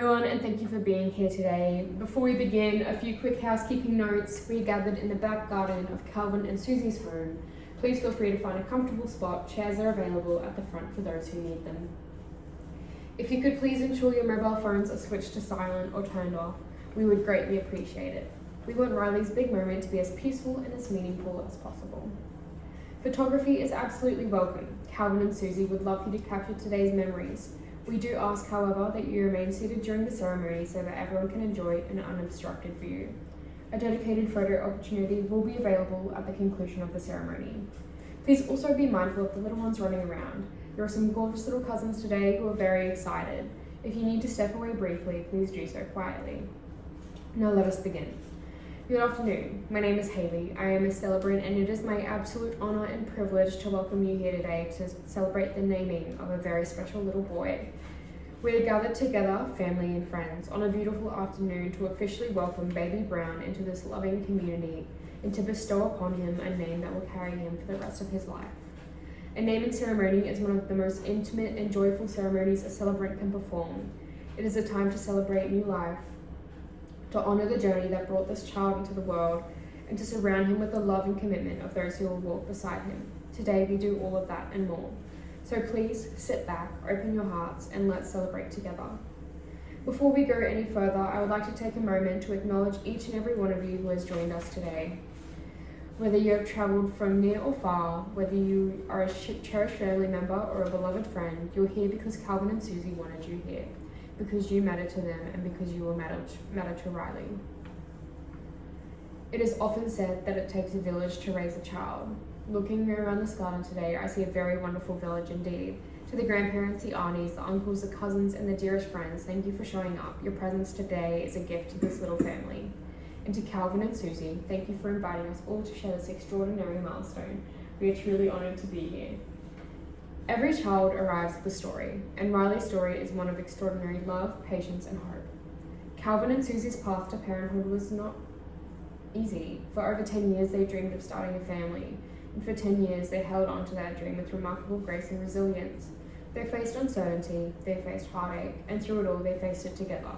everyone, and thank you for being here today. Before we begin, a few quick housekeeping notes. We are gathered in the back garden of Calvin and Susie's home. Please feel free to find a comfortable spot. Chairs are available at the front for those who need them. If you could please ensure your mobile phones are switched to silent or turned off, we would greatly appreciate it. We want Riley's big moment to be as peaceful and as meaningful as possible. Photography is absolutely welcome. Calvin and Susie would love you to capture today's memories. We do ask, however, that you remain seated during the ceremony so that everyone can enjoy an unobstructed view. A dedicated photo opportunity will be available at the conclusion of the ceremony. Please also be mindful of the little ones running around. There are some gorgeous little cousins today who are very excited. If you need to step away briefly, please do so quietly. Now let us begin. Good afternoon. My name is Haley. I am a celebrant, and it is my absolute honor and privilege to welcome you here today to celebrate the naming of a very special little boy. We are gathered together, family and friends, on a beautiful afternoon to officially welcome baby Brown into this loving community and to bestow upon him a name that will carry him for the rest of his life. A naming ceremony is one of the most intimate and joyful ceremonies a celebrant can perform. It is a time to celebrate new life, to honor the journey that brought this child into the world, and to surround him with the love and commitment of those who will walk beside him. Today we do all of that and more. So please sit back, open your hearts, and let's celebrate together. Before we go any further, I would like to take a moment to acknowledge each and every one of you who has joined us today. Whether you have traveled from near or far, whether you are a cherished family member or a beloved friend, you're here because Calvin and Susie wanted you here, because you matter to them and because you will matter to Riley. It is often said that it takes a village to raise a child. Looking around this garden today, I see a very wonderful village indeed. To the grandparents, the aunties, the uncles, the cousins, and the dearest friends, thank you for showing up. Your presence today is a gift to this little family. And to Calvin and Susie, thank you for inviting us all to share this extraordinary milestone. We are truly honored to be here. Every child arrives with a story, and Riley's story is one of extraordinary love, patience, and hope. Calvin and Susie's path to parenthood was not easy. For over 10 years, they dreamed of starting a family, and for 10 years, they held on to that dream with remarkable grace and resilience. They faced uncertainty, they faced heartache, and through it all, they faced it together.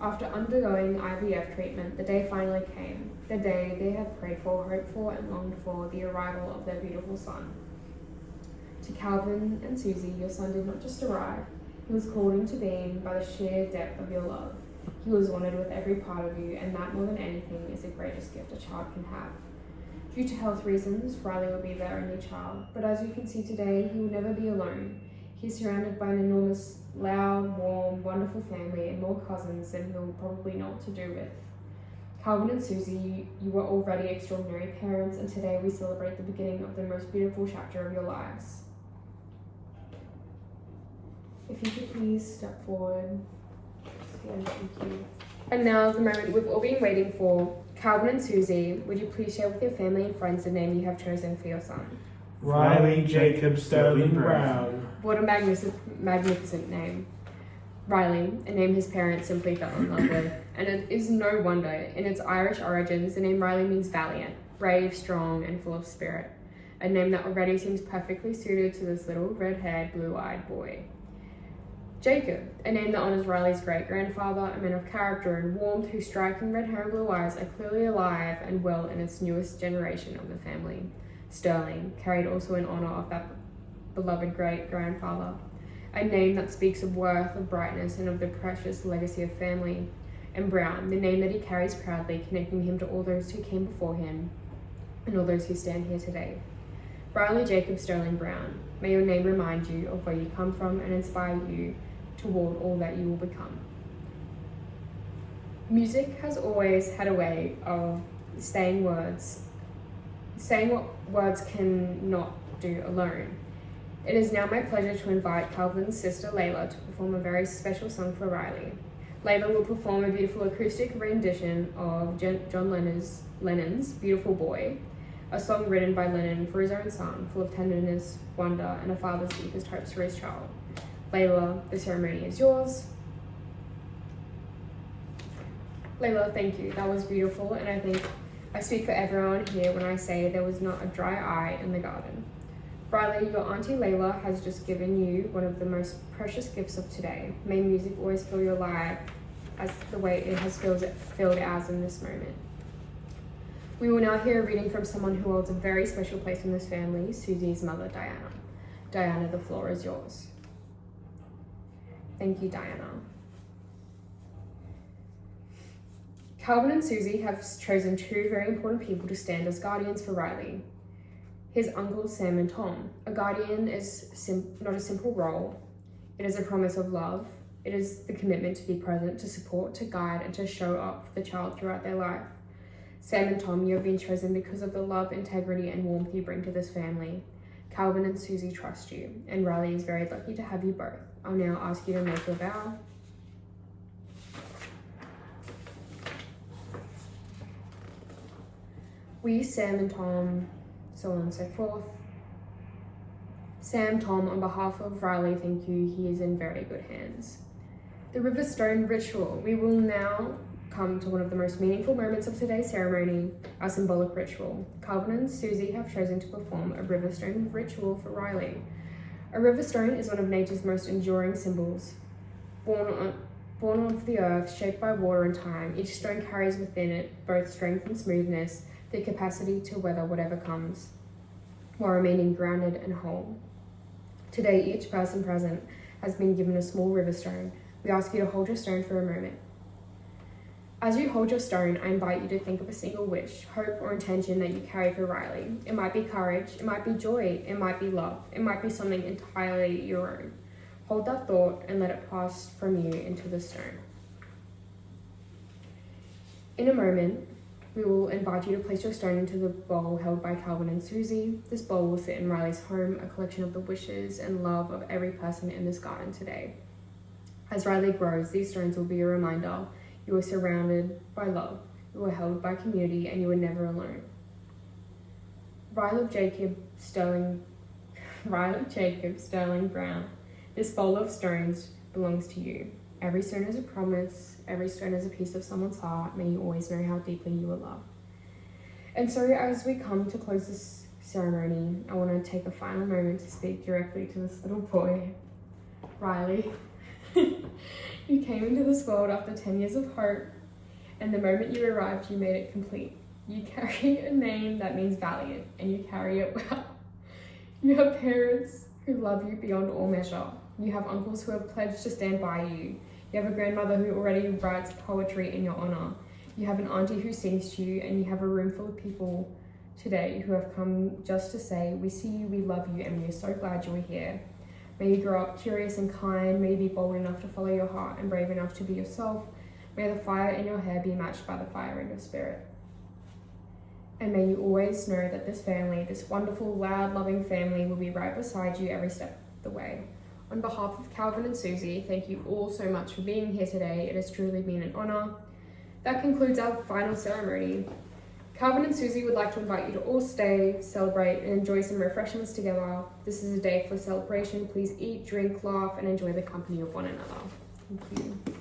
After undergoing IVF treatment, the day finally came, the day they had prayed for, hoped for, and longed for, the arrival of their beautiful son. To Calvin and Susie, your son did not just arrive, he was called into being by the sheer depth of your love. He was honored with every part of you, and that more than anything is the greatest gift a child can have. Due to health reasons, Riley will be their only child, but as you can see today, he will never be alone. He is surrounded by an enormous, loud, warm, wonderful family and more cousins than he'll probably know what to do with. Calvin and Susie, you were already extraordinary parents, and today we celebrate the beginning of the most beautiful chapter of your lives. If you could please step forward. Thank you. And now the moment we've all been waiting for. Calvin and Susie, would you please share with your family and friends the name you have chosen for your son? Riley Jacob Sterling Brown. What a magnificent name. Riley, a name his parents simply fell in love with. And it is no wonder. In its Irish origins, the name Riley means valiant, brave, strong, and full of spirit. A name that already seems perfectly suited to this little red-haired, blue-eyed boy. Jacob, a name that honors Riley's great-grandfather, a man of character and warmth whose striking red hair and blue eyes are clearly alive and well in its newest generation of the family. Sterling, carried also in honor of that beloved great-grandfather. A name that speaks of worth, of brightness, and of the precious legacy of family. And Brown, the name that he carries proudly, connecting him to all those who came before him and all those who stand here today. Riley Jacob Sterling Brown, may your name remind you of where you come from and inspire you toward all that you will become. Music has always had a way of saying what words cannot do alone. It is now my pleasure to invite Calvin's sister Layla to perform a very special song for Riley. Layla will perform a beautiful acoustic rendition of John Lennon's Beautiful Boy, a song written by Lennon for his own son, full of tenderness, wonder, and a father's deepest hopes for his child. Layla, the ceremony is yours. Layla, thank you. That was beautiful, and I think I speak for everyone here when I say there was not a dry eye in the garden. Riley, your Auntie Layla has just given you one of the most precious gifts of today. May music always fill your life as the way it has filled ours in this moment. We will now hear a reading from someone who holds a very special place in this family, Susie's mother, Diana. Diana, the floor is yours. Thank you, Diana. Calvin and Susie have chosen two very important people to stand as guardians for Riley. His uncles Sam and Tom. A guardian is not a simple role. It is a promise of love. It is the commitment to be present, to support, to guide, and to show up for the child throughout their life. Sam and Tom, you have been chosen because of the love, integrity, and warmth you bring to this family. Calvin and Susie trust you, and Riley is very lucky to have you both. I'll now ask you to make your vow. We, Sam and Tom, so on and so forth. Sam, Tom, on behalf of Riley, thank you. He is in very good hands. The Riverstone Ritual. We will now come to one of the most meaningful moments of today's ceremony, our symbolic ritual. Calvin and Susie have chosen to perform a Riverstone Ritual for Riley. A riverstone is one of nature's most enduring symbols. Born of the earth, shaped by water and time, each stone carries within it both strength and smoothness, the capacity to weather whatever comes, while remaining grounded and whole. Today, each person present has been given a small river stone. We ask you to hold your stone for a moment. As you hold your stone, I invite you to think of a single wish, hope, or intention that you carry for Riley. It might be courage, it might be joy, it might be love, it might be something entirely your own. Hold that thought and let it pass from you into the stone. In a moment, we will invite you to place your stone into the bowl held by Calvin and Susie. This bowl will sit in Riley's home, a collection of the wishes and love of every person in this garden today. As Riley grows, these stones will be a reminder you are surrounded by love, you are held by community, and you are never alone. Riley Jacob Sterling Brown, this bowl of stones belongs to you. Every stone is a promise, every stone is a piece of someone's heart. May you always know how deeply you are loved. And so as we come to close this ceremony, I want to take a final moment to speak directly to this little boy. Riley, you came into this world after 10 years of hope, and the moment you arrived, you made it complete. You carry a name that means valiant, and you carry it well. You have parents who love you beyond all measure. You have uncles who have pledged to stand by you. You have a grandmother who already writes poetry in your honor. You have an auntie who sings to you, and you have a room full of people today who have come just to say, we see you, we love you, and we are so glad you are here. May you grow up curious and kind. May you be bold enough to follow your heart and brave enough to be yourself. May the fire in your hair be matched by the fire in your spirit. And may you always know that this family, this wonderful, loud, loving family, will be right beside you every step of the way. On behalf of Calvin and Susie, thank you all so much for being here today. It has truly been an honor. That concludes our final ceremony. Calvin and Susie would like to invite you to all stay, celebrate, and enjoy some refreshments together. This is a day for celebration. Please eat, drink, laugh, and enjoy the company of one another. Thank you.